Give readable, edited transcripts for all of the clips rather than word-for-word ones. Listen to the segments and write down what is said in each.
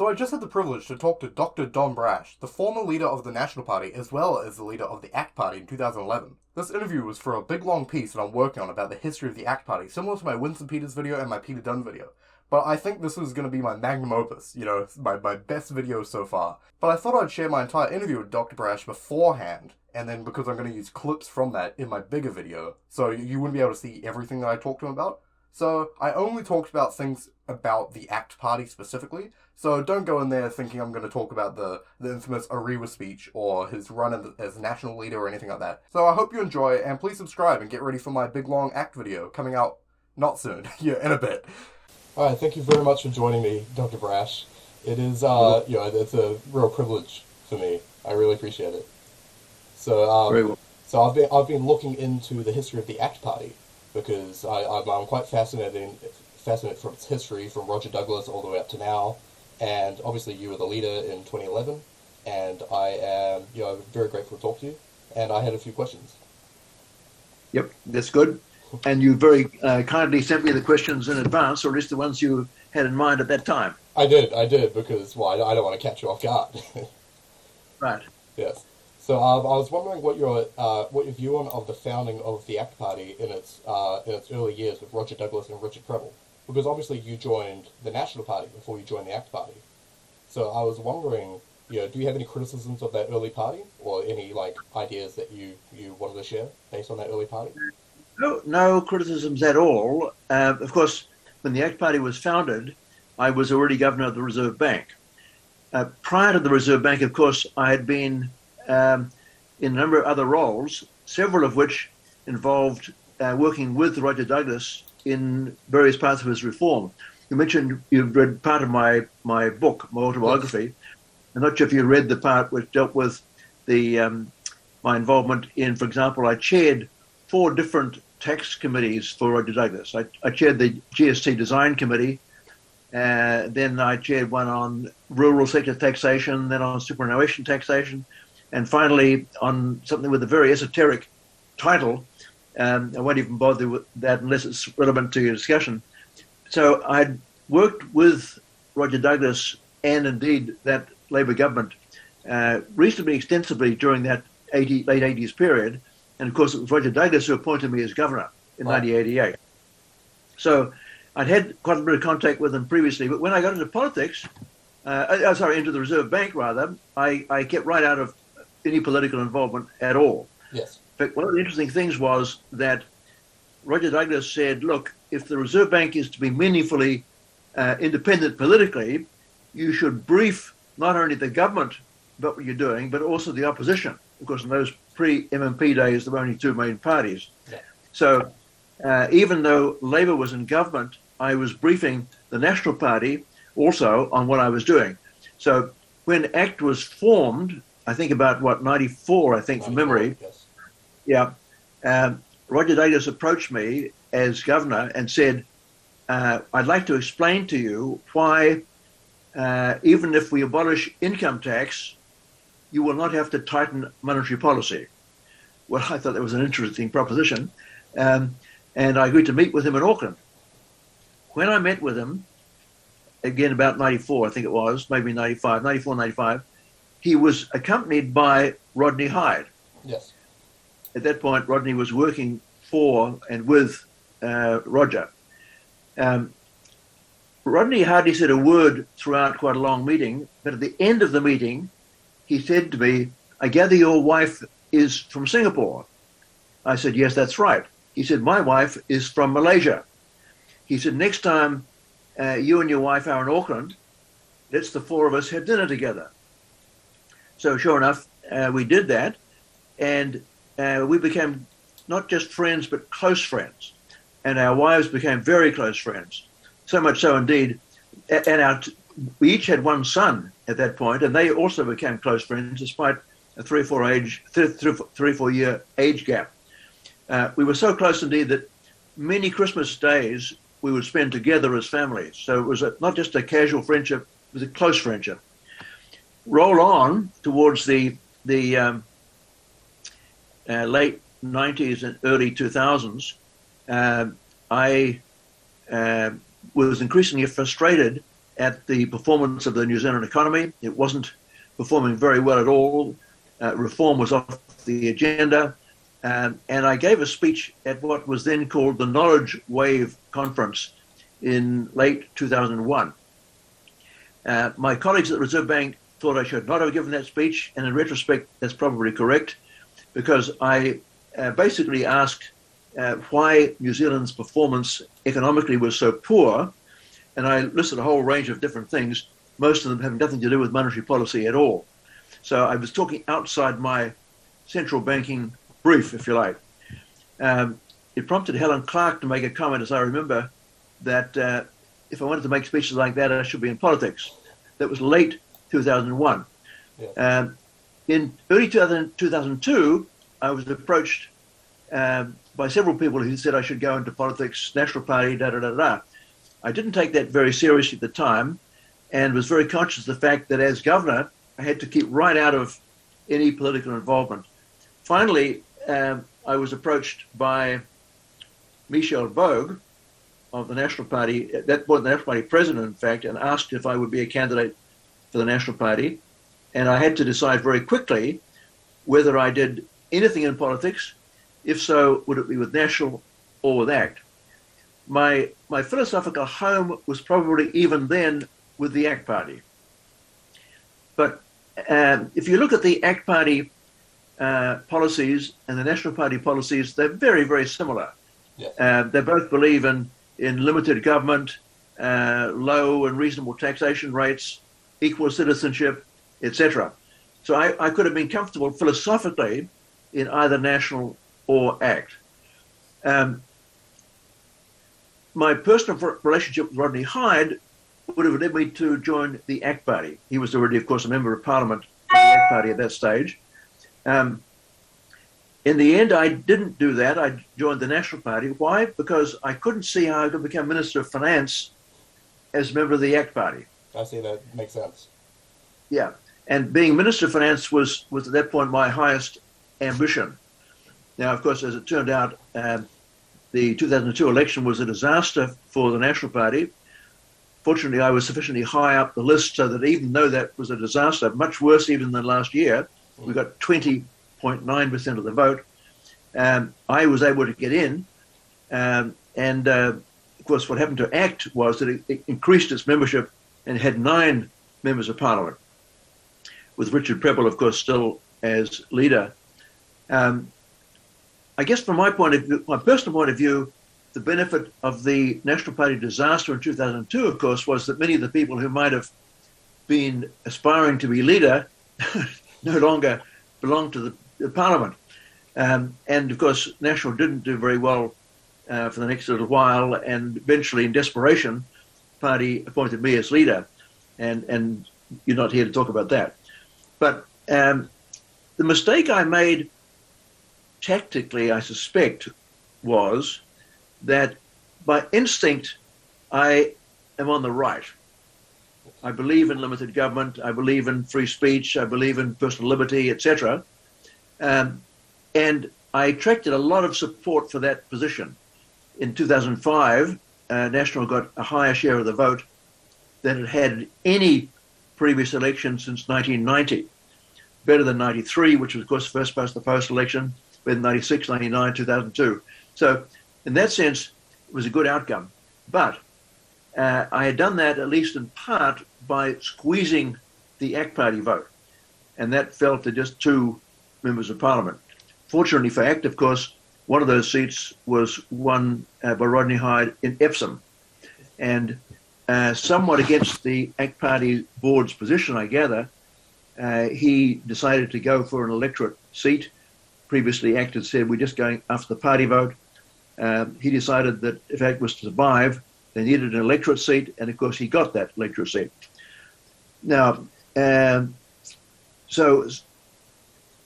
So I just had the privilege to talk to Dr. Don Brash, the former leader of the National Party as well as the leader of the ACT Party in 2011. This interview was for a big long piece that I'm working on about the history of the ACT Party, similar to my Winston Peters video and my Peter Dunn video. But I think this was going to be my magnum opus, my best video so far. But I thought I'd share my entire interview with Dr. Brash beforehand, and then because I'm going to use clips from that in my bigger video, so you wouldn't be able to see everything that I talked to him about. So I only talked about things about the ACT Party specifically, so don't go in there thinking I'm going to talk about the infamous Ariwa speech or his run as national leader or anything like that. So I hope you enjoy, and please subscribe and get ready for my big long ACT video coming out not soon, in a bit. Alright, thank you very much for joining me, Dr. Brash. It is, it's a real privilege for me. I really appreciate it. So, Very well. So I've been looking into the history of the ACT Party because I'm quite fascinated from its history, from Roger Douglas all the way up to now. And obviously you were the leader in 2011, and I am, very grateful to talk to you. And I had a few questions. Yep, that's good. And you very kindly sent me the questions in advance, or at least the ones you had in mind at that time. I did, because, I don't want to catch you off guard. Right. Yes. So I was wondering what your view of the founding of the ACT Party in its early years with Roger Douglas and Richard Preble, because obviously you joined the National Party before you joined the ACT Party. So I was wondering, do you have any criticisms of that early party, or any ideas that you wanted to share based on that early party? No criticisms at all. Of course, when the ACT Party was founded, I was already governor of the Reserve Bank. Prior to the Reserve Bank, of course, I had been in a number of other roles, several of which involved working with Roger Douglas in various parts of his reform. You mentioned you've read part of my book, my autobiography. Yes. I'm not sure if you read the part which dealt with the my involvement in, for example, I chaired 4 different tax committees for Roger Douglas. I chaired the GST Design Committee, then I chaired one on rural sector taxation, then on superannuation taxation, and finally on something with a very esoteric title. I won't even bother with that unless it's relevant to your discussion. So I'd worked with Roger Douglas and indeed that Labor government reasonably extensively during that late 80s period. And of course, it was Roger Douglas who appointed me as governor in 1988. So I'd had quite a bit of contact with him previously, but when I got into politics, into the Reserve Bank rather, I kept right out of any political involvement at all. Yes. In fact, one of the interesting things was that Roger Douglas said, look, if the Reserve Bank is to be meaningfully independent politically, you should brief not only the government about what you're doing, but also the opposition. Of course, in those pre-MMP days, there were only 2 main parties. Yeah. So even though Labor was in government, I was briefing the National Party also on what I was doing. So when ACT was formed, I think about, 94, from memory. Yes. Yeah. Roger Douglas approached me as governor and said, I'd like to explain to you why, even if we abolish income tax, you will not have to tighten monetary policy. Well, I thought that was an interesting proposition. And I agreed to meet with him in Auckland. When I met with him, again about 94, I think it was, maybe 95, 94, 95, he was accompanied by Rodney Hyde. Yes. At that point, Rodney was working for and with Roger. Rodney hardly said a word throughout quite a long meeting, but at the end of the meeting, he said to me, I gather your wife is from Singapore. I said, yes, that's right. He said, my wife is from Malaysia. He said, next time you and your wife are in Auckland, let's the 4 of us have dinner together. So sure enough, we did that, and we became not just friends, but close friends. And our wives became very close friends. So much so indeed, and we each had 1 son at that point, and they also became close friends despite a 3 or 4 year age gap. We were so close indeed that many Christmas days we would spend together as families. So it was not just a casual friendship, it was a close friendship. Roll on towards the late 90s and early 2000s, I was increasingly frustrated at the performance of the New Zealand economy. It wasn't performing very well at all. Reform was off the agenda. And I gave a speech at what was then called the Knowledge Wave Conference in late 2001. My colleagues at the Reserve Bank thought I should not have given that speech, and in retrospect, that's probably correct, because I basically asked why New Zealand's performance economically was so poor, and I listed a whole range of different things, most of them having nothing to do with monetary policy at all. So I was talking outside my central banking brief, if you like. It prompted Helen Clark to make a comment, as I remember, that if I wanted to make speeches like that, I should be in politics. That was late 2001. Yeah. In early 2002, I was approached by several people who said I should go into politics, National Party, da-da-da-da. I didn't take that very seriously at the time and was very conscious of the fact that as governor, I had to keep right out of any political involvement. Finally, I was approached by Michel Bogue of the National Party, at that point the National Party president, in fact, and asked if I would be a candidate for the National Party. And I had to decide very quickly whether I did anything in politics. If so, would it be with National or with ACT? My philosophical home was probably even then with the ACT Party. But if you look at the ACT Party policies and the National Party policies, they're very, very similar. Yes. They both believe in limited government, low and reasonable taxation rates, equal citizenship, etc. So I could have been comfortable philosophically in either National or ACT. My personal relationship with Rodney Hyde would have led me to join the ACT Party. He was already, of course, a member of Parliament of the ACT Party at that stage. In the end, I didn't do that. I joined the National Party. Why? Because I couldn't see how I could become Minister of Finance as a member of the ACT Party. I see, that makes sense. Yeah. And being Minister of Finance was at that point my highest ambition. Now, of course, as it turned out, the 2002 election was a disaster for the National Party. Fortunately, I was sufficiently high up the list so that even though that was a disaster, much worse even than last year, we got 20.9% of the vote. I was able to get in. Of course, what happened to ACT was that it increased its membership and had 9 members of Parliament, with Richard Prebble, of course, still as leader. I guess from my point of view, my personal point of view, the benefit of the National Party disaster in 2002, of course, was that many of the people who might have been aspiring to be leader no longer belonged to the Parliament. And of course, National didn't do very well for the next little while, and eventually, in desperation, the party appointed me as leader. And you're not here to talk about that. But the mistake I made tactically, I suspect, was that by instinct, I am on the right. I believe in limited government. I believe in free speech. I believe in personal liberty, etc. And I attracted a lot of support for that position. In 2005, National got a higher share of the vote than it had any previous election since 1990. Better than 93, which was, of course, the first post-the-post election, better than 96, 99, 2002. So in that sense, it was a good outcome. But I had done that, at least in part, by squeezing the ACT Party vote. And that fell to just 2 members of Parliament. Fortunately for ACT, of course, one of those seats was won by Rodney Hyde in Epsom. And somewhat against the ACT Party board's position, I gather, he decided to go for an electorate seat. Previously, ACT had said, we're just going after the party vote. He decided that if ACT was to survive, they needed an electorate seat, and of course he got that electorate seat. Now, so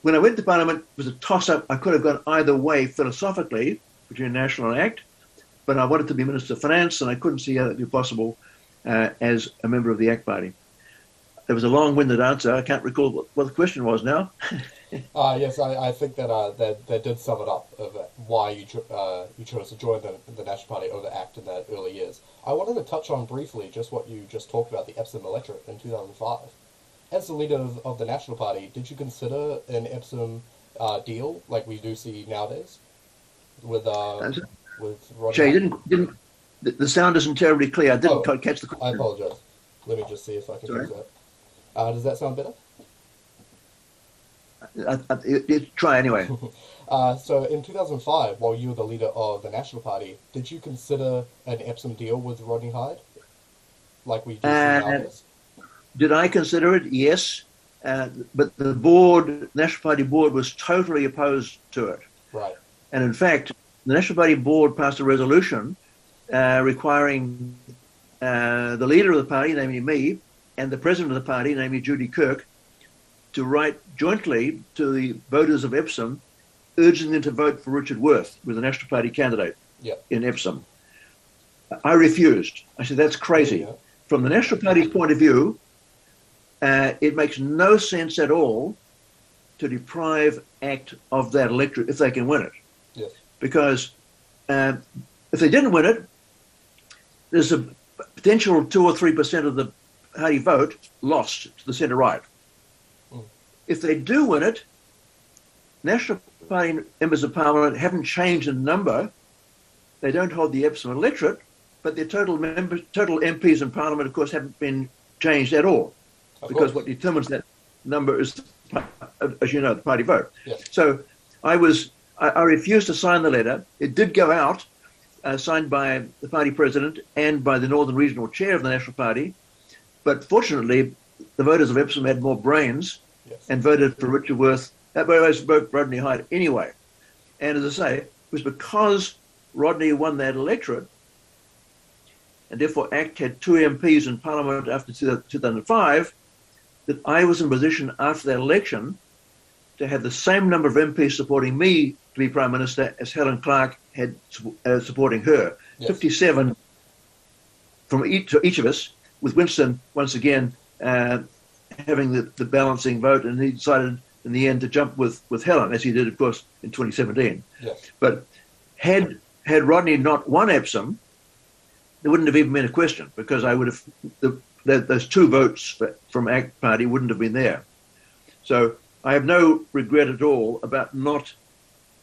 when I went to Parliament, it was a toss-up. I could have gone either way philosophically between National and ACT, but I wanted to be Minister of Finance, and I couldn't see how that would be possible as a member of the ACT Party. There was a long-winded answer. I can't recall what the question was now. Yes, I think that that did sum it up of why you chose to join the National Party over ACT in that early years. I wanted to touch on briefly just what you just talked about, the Epsom electorate in 2005. As the leader of the National Party, did you consider an Epsom deal like we do see nowadays with uh, And with Rodney Jay, Hyde? didn't the sound isn't terribly clear. I didn't Oh, quite catch the I question. apologize. Let me just see if I can Sorry. fix that. Does that sound better? Try anyway. So in 2005, while you were the leader of the National Party, did you consider an Epsom deal with Rodney Hyde, like we do see Uh, nowadays? did I consider it? Yes. But the board, National Party board, was totally opposed to it. Right. And in fact, the National Party board passed a resolution requiring the leader of the party, namely me, and the president of the party, namely Judy Kirk, to write jointly to the voters of Epsom, urging them to vote for Richard Worth, who was the National Party candidate Yep. in Epsom. I refused. I said, that's There you crazy. go. From the National Party's point of view, it makes no sense at all to deprive ACT of that electorate if they can win it. Yes. Because if they didn't win it, there's a potential 2 or 3% of the party vote lost to the centre right. Mm. If they do win it, National Party members of Parliament haven't changed in number. They don't hold the Epsom electorate, but their total MPs in Parliament, of course, haven't been changed at all, Of because course. what determines that number is, as you know, the party vote. Yes. So I refused to sign the letter. It did go out, signed by the party president and by the Northern Regional Chair of the National Party. But fortunately, the voters of Epsom had more brains Yes. and voted for Richard Worth. That was Rodney Hyde anyway. And as I say, it was because Rodney won that electorate, and therefore ACT had 2 MPs in Parliament after 2005, that I was in position after that election to have the same number of MPs supporting me to be Prime Minister as Helen Clark had supporting her. Yes. 57 from each of us, with Winston once again having the balancing vote, and he decided in the end to jump with Helen, as he did, of course, in 2017. Yes. But had Rodney not won Epsom, there wouldn't have even been a question, because I would have those 2 votes from ACT Party wouldn't have been there. So I have no regret at all about not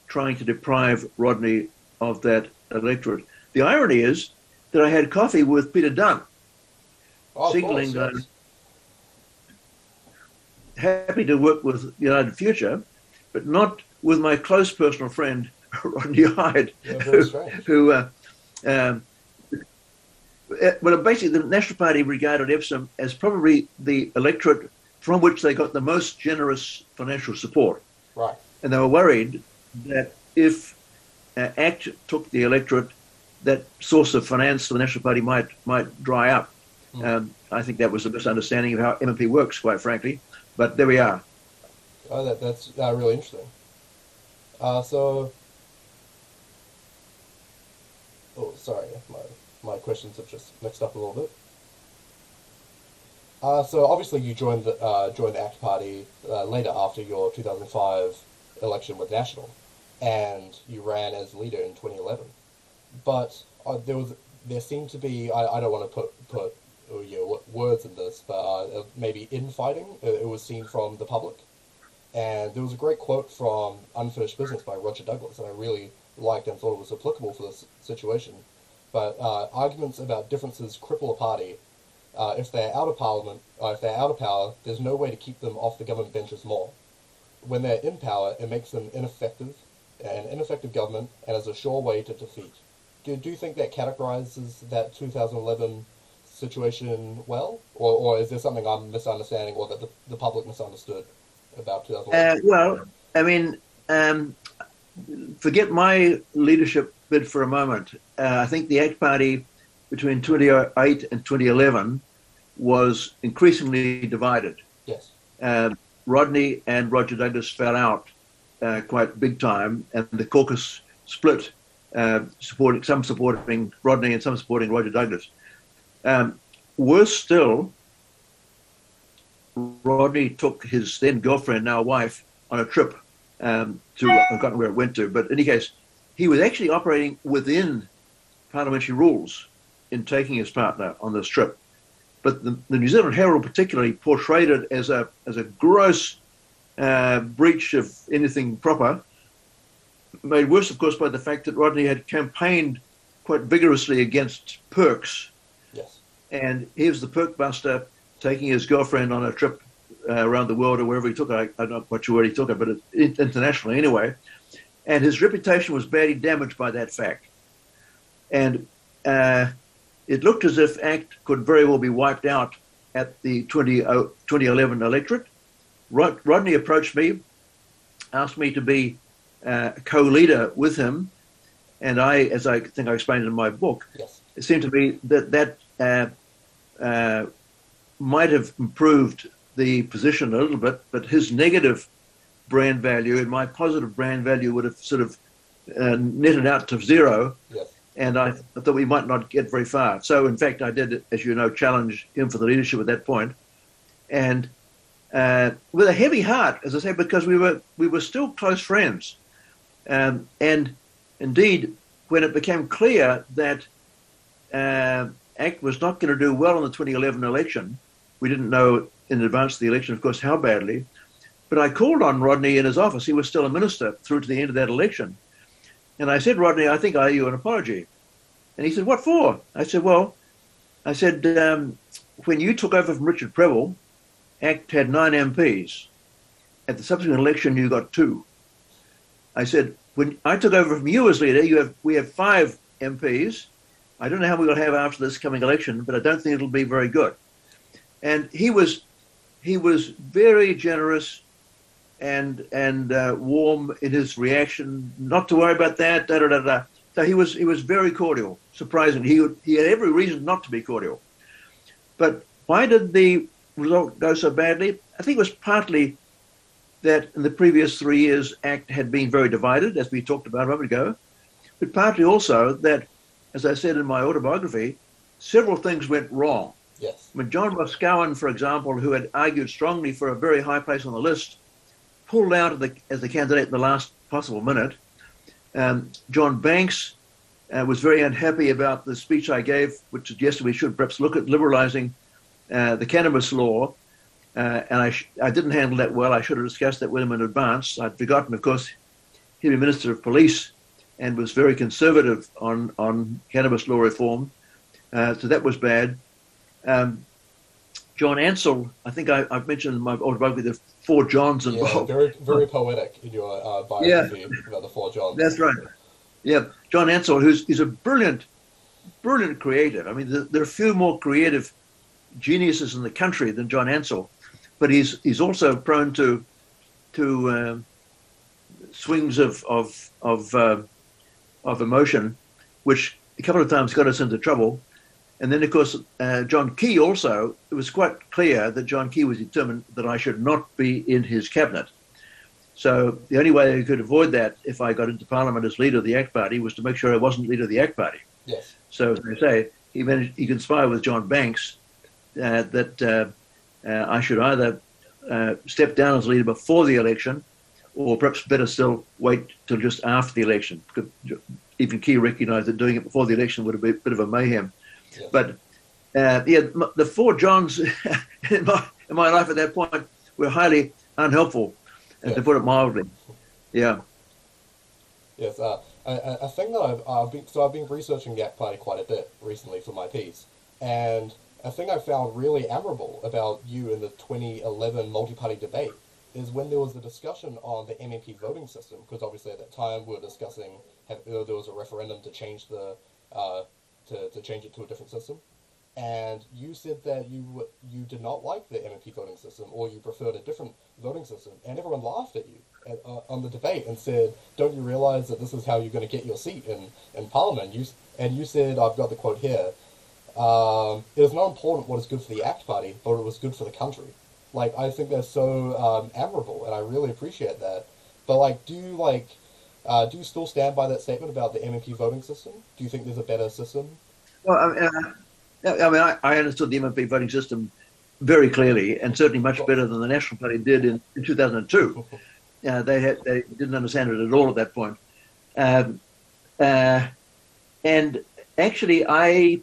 trying to deprive Rodney of that electorate. The irony is that I had coffee with Peter Dunn, Oh, of signaling course, that yes. I'm happy to work with United Future, but not with my close personal friend Rodney Hyde, Yeah, very strange. who well, basically the National Party regarded Epsom as probably the electorate from which they got the most generous financial support. Right. And they were worried that if ACT took the electorate, that source of finance for the National Party might dry up. I think that was a misunderstanding of how MMP works, quite frankly. But there we are. Oh, that's really interesting. So, oh, sorry, my questions have just mixed up a little bit. So obviously you joined the ACT Party later after your 2005 election with National, and you ran as leader in 2011. But there seemed to be, I don't want to put words in this, but maybe infighting. It was seen from the public, and there was a great quote from Unfinished Business by Roger Douglas that I really liked and thought it was applicable for this situation. But arguments about differences cripple a party. If they're out of Parliament, if they're out of power, there's no way to keep them off the government benches more. When they're in power, it makes them ineffective, an ineffective government, and is a sure way to defeat. Do you think that categorizes that 2011 situation well, or is there something I'm misunderstanding, or that the public misunderstood about 2011? Well, I mean, forget my leadership bid for a moment. I think the ACT Party between 2008 and 2011 was increasingly divided. Yes. Rodney and Roger Douglas fell out quite big time, and the caucus split, some supporting Rodney and some supporting Roger Douglas. Worse still, Rodney took his then girlfriend, now wife, on a trip to, I've forgotten where it went to, but in any case, he was actually operating within parliamentary rules in taking his partner on this trip. But the New Zealand Herald particularly portrayed it as a gross breach of anything proper, made worse, of course, by the fact that Rodney had campaigned quite vigorously against perks. Yes. And here's the perk buster taking his girlfriend on a trip around the world or wherever he took her. I'm not quite sure where he took her, but internationally anyway. And his reputation was badly damaged by that fact. And it looked as if ACT could very well be wiped out at the 2011 electorate. Rodney approached me, asked me to be co-leader with him, and I, as I think I explained in my book, yes, it seemed to me that might have improved the position a little bit, but his negative brand value and my positive brand value would have sort of netted out to zero. Yes. And I thought we might not get very far. So, in fact, I did, as you know, challenge him for the leadership at that point, and with a heavy heart, as I say, because we were still close friends. And indeed, when it became clear that ACT was not going to do well in the 2011 election, we didn't know in advance of the election, of course, how badly. But I called on Rodney in his office. He was still a minister through to the end of that election. And I said, Rodney, I think I owe you an apology. And he said, what for? I said, well, when you took over from Richard Preble, ACT had 9 MPs. At the subsequent election, you got 2. I said, when I took over from you as leader, we have 5 MPs. I don't know how we will have after this coming election, but I don't think it'll be very good. And he was very generous and warm in his reaction, not to worry about that, da da da da. So he was very cordial. Surprisingly, he had every reason not to be cordial. But why did the result go so badly? I think it was partly that in the previous 3 years, ACT had been very divided, as we talked about a moment ago, but partly also that, as I said in my autobiography, several things went wrong. Yes. I mean, John Boscawen, for example, who had argued strongly for a very high place on the list, pulled out as the candidate in the last possible minute. John Banks was very unhappy about the speech I gave, which suggested we should perhaps look at liberalising the cannabis law. And I didn't handle that well. I should have discussed that with him in advance. I'd forgotten, of course, he'd been Minister of Police and was very conservative on cannabis law reform. So that was bad. John Ansell, I think I've mentioned in my autobiography the 4 Johns involved. Yeah, very, very poetic in your biography about the 4 Johns. That's right. Yeah, John Ansell, he's a brilliant creative. I mean, there are few more creative geniuses in the country than John Ansell, but he's also prone to swings of emotion, which a couple of times got us into trouble. And then, of course, John Key also, it was quite clear that John Key was determined that I should not be in his cabinet. So the only way I could avoid that if I got into Parliament as leader of the ACT Party was to make sure I wasn't leader of the ACT Party. Yes. So, as I say, he conspired with John Banks that I should either step down as leader before the election, or perhaps better still, wait till just after the election. Because even Key recognised that doing it before the election would have been a bit of a mayhem. Yes. But the 4 Johns in my life at that point were highly unhelpful, to put it mildly. Yeah. Yes. A thing that I've been researching the ACT Party quite a bit recently for my piece, and a thing I found really admirable about you in the 2011 multi-party debate is when there was a discussion on the MMP voting system, because obviously at that time we were discussing there was a referendum to change to change it to a different system, and you said that you did not like the MMP voting system, or you preferred a different voting system, and everyone laughed at you on the debate and said, "Don't you realise that this is how you're going to get your seat in Parliament?" You said, I've got the quote here. It is not important what is good for the ACT Party, but what was good for the country. Like, I think that's so admirable, and I really appreciate that. But like, do you still stand by that statement about the MMP voting system? Do you think there's a better system? Well, I understood the MMP voting system very clearly, and certainly much better than the National Party did in 2002. they didn't understand it at all at that point. Um, uh, and actually, at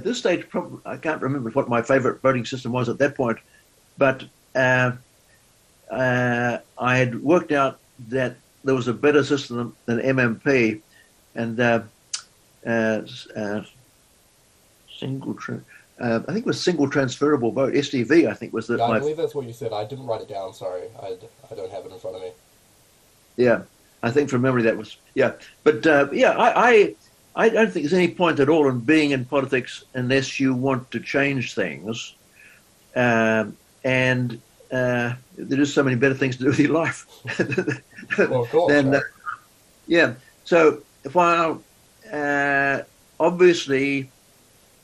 this stage, probably, I can't remember what my favorite voting system was at that point, but I had worked out that there was a better system than MMP, and I think it was single transferable vote, STV. I think was the. Yeah, I believe that's what you said. I didn't write it down. Sorry, I don't have it in front of me. Yeah, I think from memory that was but I don't think there's any point at all in being in politics unless you want to change things, and there is so many better things to do with your life. Well, of course. Then, right. Yeah. So while obviously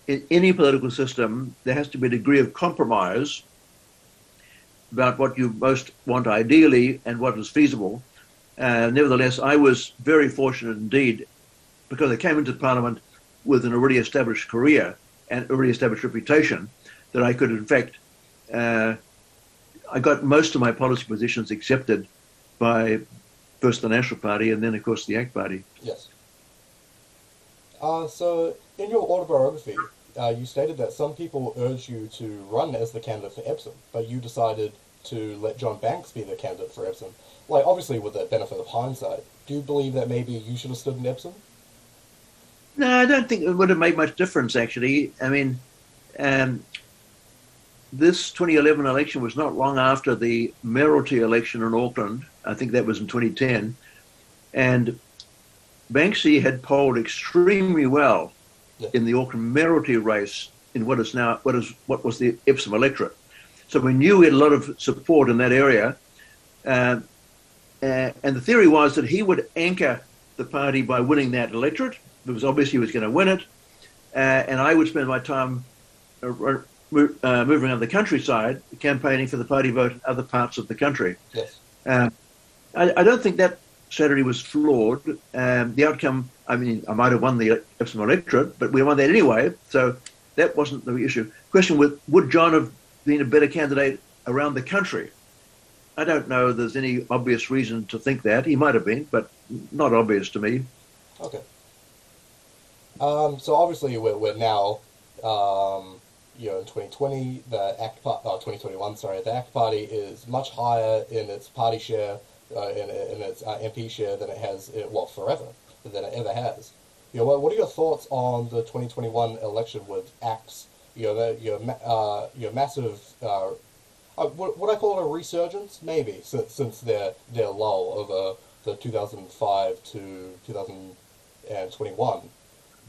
in any political system there has to be a degree of compromise about what you most want ideally and what is feasible. Nevertheless, I was very fortunate indeed because I came into Parliament with an already established career and already established reputation that I could, in fact, I got most of my policy positions accepted by first the National Party and then, of course, the ACT Party. Yes. So, in your autobiography, you stated that some people urged you to run as the candidate for Epsom, but you decided to let John Banks be the candidate for Epsom. Like, obviously, with the benefit of hindsight, do you believe that maybe you should have stood in Epsom? No, I don't think it would have made much difference, actually. I mean, this 2011 election was not long after the mayoralty election in Auckland. I think that was in 2010. And Banksy had polled extremely well in the Auckland mayoralty race in what was the Epsom electorate. So we knew we had a lot of support in that area. And the theory was that he would anchor the party by winning that electorate, because obviously he was going to win it. And I would spend my time moving around the countryside, campaigning for the party vote in other parts of the country. Yes. I don't think that strategy was flawed. The outcome, I mean, I might have won the Epsom electorate, but we won that anyway, so that wasn't the issue. Question with, would John have been a better candidate around the country? I don't know there's any obvious reason to think that. He might have been, but not obvious to me. Okay. So obviously we're now, in 2020, the 2021, sorry, the ACT Party is much higher in its party share, in its MP share than it has, forever, than it ever has. What are your thoughts on the 2021 election with ACT's, your massive, would I call it a resurgence? Maybe, since their lull over the 2005 to 2021.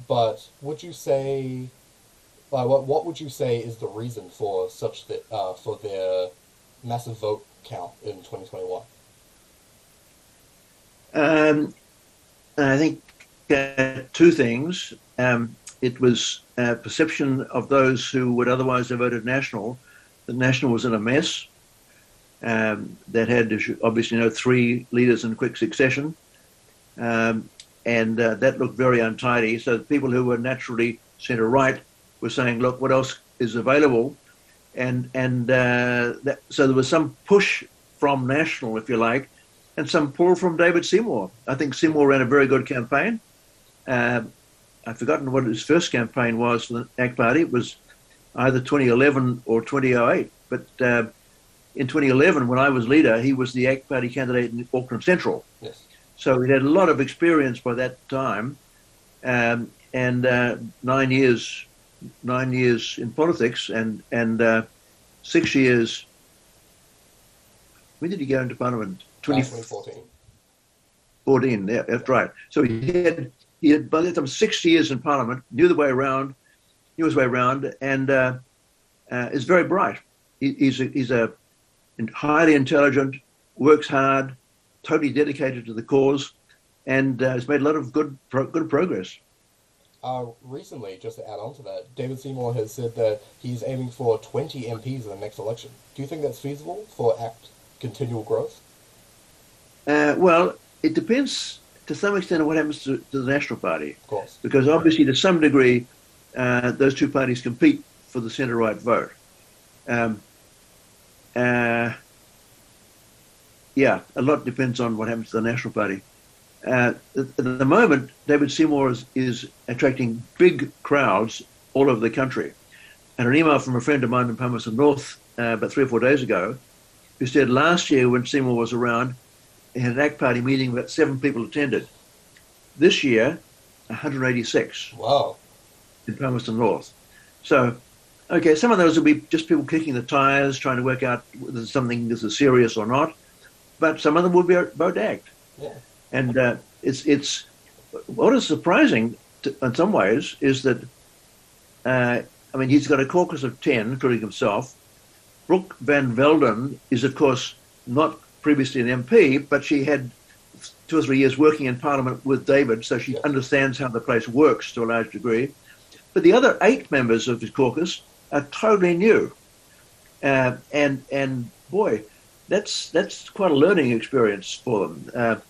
But would you say, what would you say is the reason for for their massive vote count in 2021? I think two things. It was perception of those who would otherwise have voted National. The National was in a mess. That had, obviously, three leaders in quick succession. And that looked very untidy. So the people who were naturally centre-right were saying, look, what else is available? So there was some push from National, if you like, and some pull from David Seymour. I think Seymour ran a very good campaign. I've forgotten what his first campaign was for the ACT Party. It was either 2011 or 2008. But in 2011, when I was leader, he was the ACT Party candidate in Auckland Central. Yes. So he had a lot of experience by that time, and 9 years in politics, and 6 years. When did he go into Parliament? 2014. 14. Yeah, that's right. So he had by that time 6 years in Parliament, knew his way around, and is very bright. He's a highly intelligent, works hard, totally dedicated to the cause, and has made a lot of good progress. Recently, just to add on to that, David Seymour has said that he's aiming for 20 MPs in the next election. Do you think that's feasible for ACT continual growth? Well, it depends to some extent on what happens to the National Party. Of course. Because obviously, to some degree, those two parties compete for the centre-right vote. yeah, a lot depends on what happens to the National Party. At the moment, David Seymour is attracting big crowds all over the country. And an email from a friend of mine in Palmerston North about 3 or 4 days ago, who said last year when Seymour was around, he had an ACT Party meeting that 7 people attended. This year, 186. Wow. In Palmerston North. So, okay, some of those will be just people kicking the tires, trying to work out whether something this is serious or not. But some of them will be about ACT. Yeah. And it's what is surprising in some ways is that I mean, he's got a caucus of 10, including himself. Brooke Van Velden is, of course, not previously an MP, but she had 2 or 3 years working in Parliament with David, so she understands how the place works to a large degree. But the other 8 members of his caucus are totally new, and boy, that's quite a learning experience for them.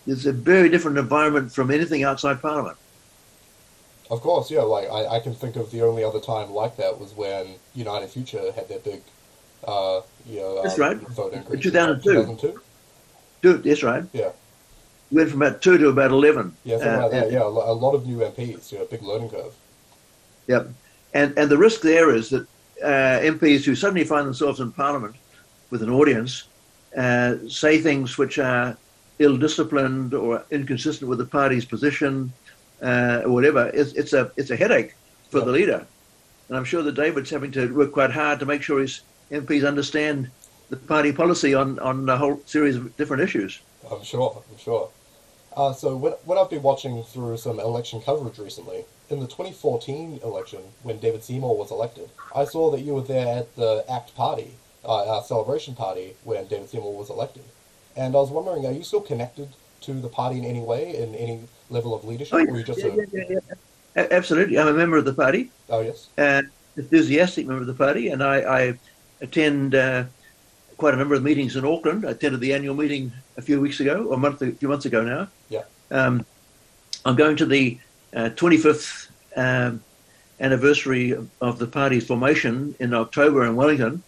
It's a very different environment from anything outside Parliament. Of course, yeah. Like I can think of the only other time like that was when United Future had their big, That's right. vote increase. 2002. 2002. Dude, that's right. Yeah. Went from about 2 to about 11. Yeah, something like that. Yeah, a lot of new MPs. Yeah, big learning curve. Yep. And the risk there is that MPs who suddenly find themselves in Parliament with an audience say things which are ill-disciplined or inconsistent with the party's position or whatever. It's a headache for the leader. And I'm sure that David's having to work quite hard to make sure his MPs understand the party policy on a whole series of different issues. I'm sure. So when I've been watching through some election coverage recently, in the 2014 election, when David Seymour was elected, I saw that you were there at the ACT party, our celebration party, when David Seymour was elected. And I was wondering, are you still connected to the party in any way, in any level of leadership? Oh, or are you just absolutely. I'm a member of the party. Oh, yes. Enthusiastic member of the party, and I attend quite a number of meetings in Auckland. I attended the annual meeting a few weeks ago, or a few months ago now. Yeah. I'm going to the 25th anniversary of the party's formation in October in Wellington,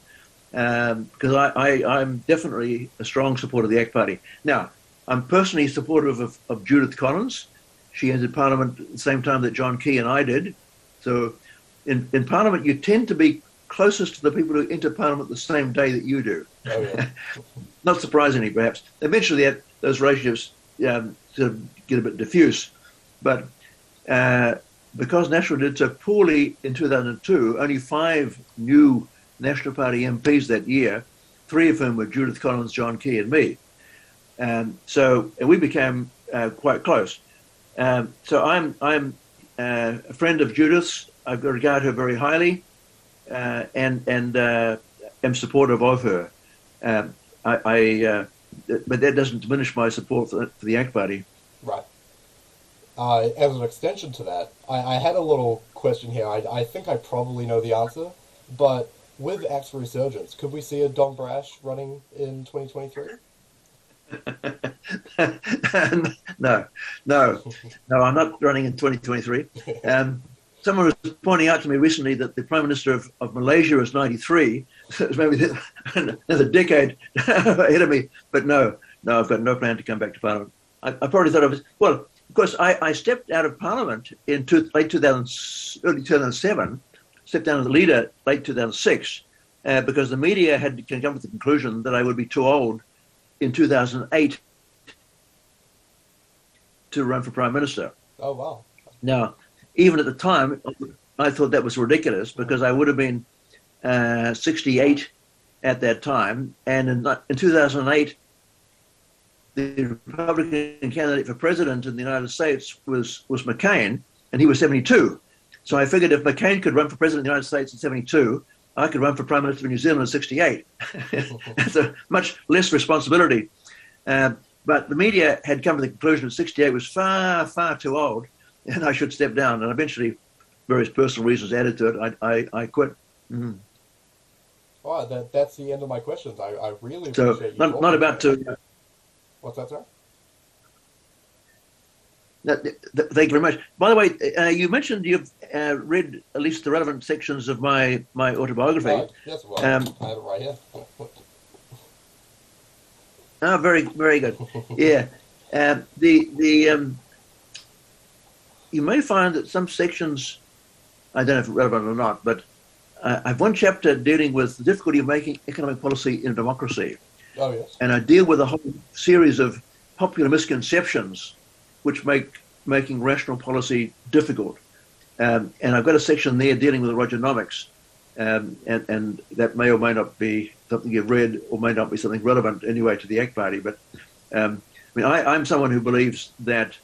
because I'm definitely a strong supporter of the ACT Party. Now, I'm personally supportive of Judith Collins. She entered Parliament at the same time that John Key and I did. So in Parliament, you tend to be closest to the people who enter Parliament the same day that you do. Oh, yeah. Not surprisingly, perhaps. Eventually, those relationships sort of get a bit diffuse. But because National did so poorly in 2002, only 5 new National Party MPs that year, 3 of whom were Judith Collins, John Key, and me. And we became quite close. So I'm a friend of Judith's. I regard her very highly, and am supportive of her. But that doesn't diminish my support for the ACT Party. Right. As an extension to that, I had a little question here. I think I probably know the answer, but with ACT's resurgence, could we see a Don Brash running in 2023? No, I'm not running in 2023. Someone was pointing out to me recently that the Prime Minister of Malaysia is 93, so it's maybe another decade ahead of me. But no, I've got no plan to come back to Parliament. I probably thought of course, I stepped out of Parliament in early 2007, stepped down as the leader late 2006, because the media had come to the conclusion that I would be too old in 2008 to run for Prime Minister. Oh, wow. Now, even at the time, I thought that was ridiculous because I would have been 68 at that time. And in 2008, the Republican candidate for president in the United States was McCain, and he was 72. So I figured if McCain could run for president of the United States in 72, I could run for Prime Minister of New Zealand in 68. That's a much less responsibility. But the media had come to the conclusion that 68 was far, far too old, and I should step down. And eventually, various personal reasons added to it, I quit. Mm. Wow, that's the end of my questions. I really appreciate so you. Not about to. What's that, sir? Thank you very much. By the way, you mentioned you've read at least the relevant sections of my autobiography. Yes, well, I have it right here. Oh, very, very good. Yeah. You may find that some sections, I don't know if it's relevant or not, but I have one chapter dealing with the difficulty of making economic policy in a democracy. Oh, yes. And I deal with a whole series of popular misconceptions which make making rational policy difficult. And I've got a section there dealing with Rogernomics. And that may or may not be something you've read or may not be something relevant anyway to the ACT Party. But I'm someone who believes that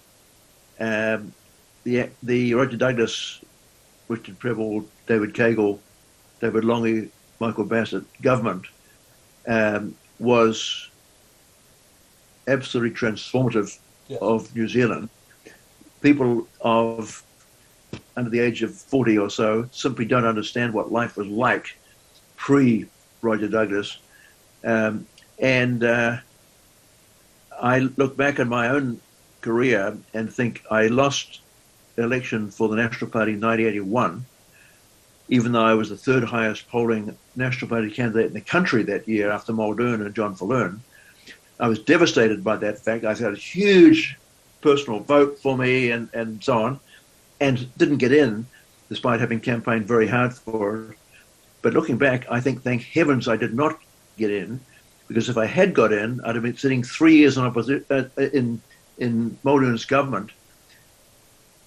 the Roger Douglas, Richard Preble, David Cagle, David Longy, Michael Bassett government was absolutely transformative of New Zealand. People under the age of 40 or so simply don't understand what life was like pre-Roger Douglas. I look back at my own career and think I lost the election for the National Party in 1981, even though I was the third highest polling National Party candidate in the country that year after Muldoon and John Falloon. I was devastated by that fact. I had a huge personal vote for me and so on, and didn't get in, despite having campaigned very hard for it. But looking back, I think, thank heavens I did not get in, because if I had got in, I'd have been sitting 3 years in Muldoon's government,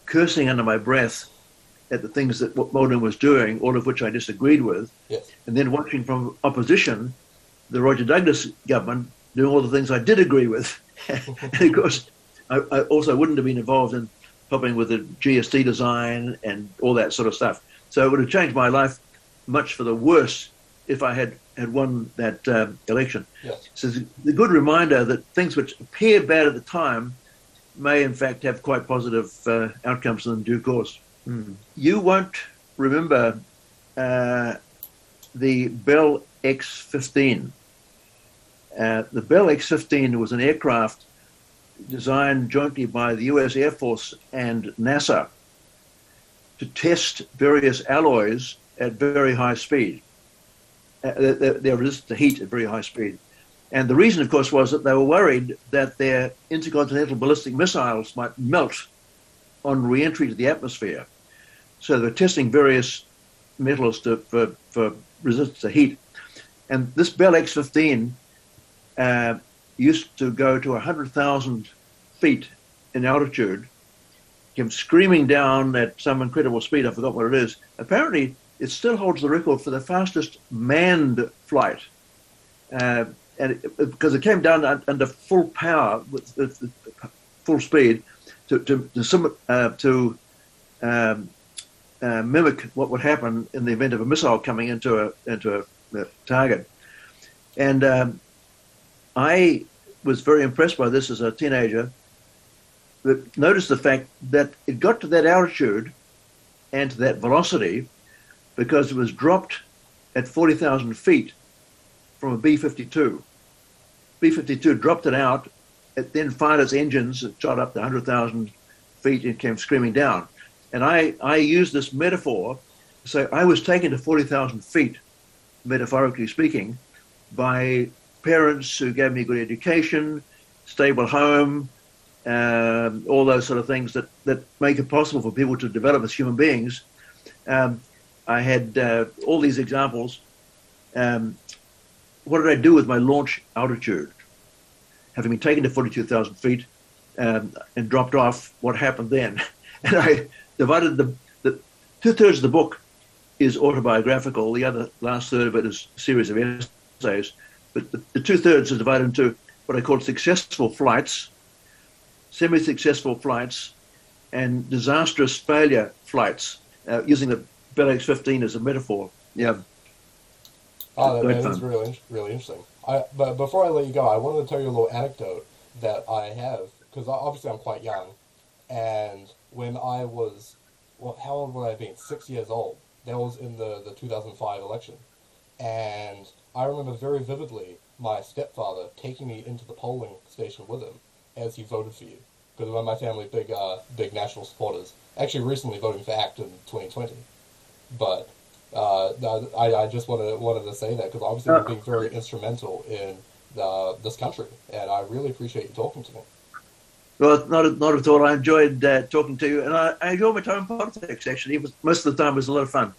cursing under my breath at the things that what Muldoon was doing, all of which I disagreed with, and then watching from opposition the Roger Douglas government doing all the things I did agree with. And of course, I also wouldn't have been involved in helping with the GST design and all that sort of stuff. So it would have changed my life much for the worse if I had won that election. So it's a good reminder that things which appear bad at the time may in fact have quite positive outcomes in due course. You won't remember the Bell X-15. The Bell X-15 was an aircraft designed jointly by the US Air Force and NASA to test various alloys at very high speed. They resist the heat at very high speed. And the reason, of course, was that they were worried that their intercontinental ballistic missiles might melt on re-entry to the atmosphere. So they were testing various metals for resistance to heat. And this Bell X-15 used to go to 100,000 feet in altitude, came screaming down at some incredible speed. I forgot what it is. Apparently, it still holds the record for the fastest manned flight. Because it came down under full power, with full speed, to mimic what would happen in the event of a missile coming into a target. And I was very impressed by this as a teenager, but noticed the fact that it got to that altitude and to that velocity because it was dropped at 40,000 feet from a B-52. B-52 dropped it out, it then fired its engines, it shot up to 100,000 feet and came screaming down. And I used this metaphor to say I was taken to 40,000 feet, metaphorically speaking, by parents who gave me a good education, stable home, all those sort of things that make it possible for people to develop as human beings. I had all these examples. What did I do with my launch altitude? Having been taken to 42,000 feet and dropped off, what happened then? And I divided the 2/3 of the book is autobiographical. The last third of it is a series of essays. But the 2/3 are divided into what I call successful flights, semi-successful flights, and disastrous failure flights, using the Bell X-15 as a metaphor. Yeah. Oh, that is really, really interesting. But before I let you go, I wanted to tell you a little anecdote that I have, because obviously I'm quite young, and when I was, well, how old would I have been? 6 years old. That was in the 2005 election. And I remember very vividly my stepfather taking me into the polling station with him as he voted for you. Because one of my family big national supporters. Actually recently voting for ACT in 2020. But I just wanted to say that, because obviously you're being very instrumental in this country. And I really appreciate you talking to me. Well, not at all. I enjoyed talking to you, and I enjoyed my time in politics. Actually, most of the time was a lot of fun.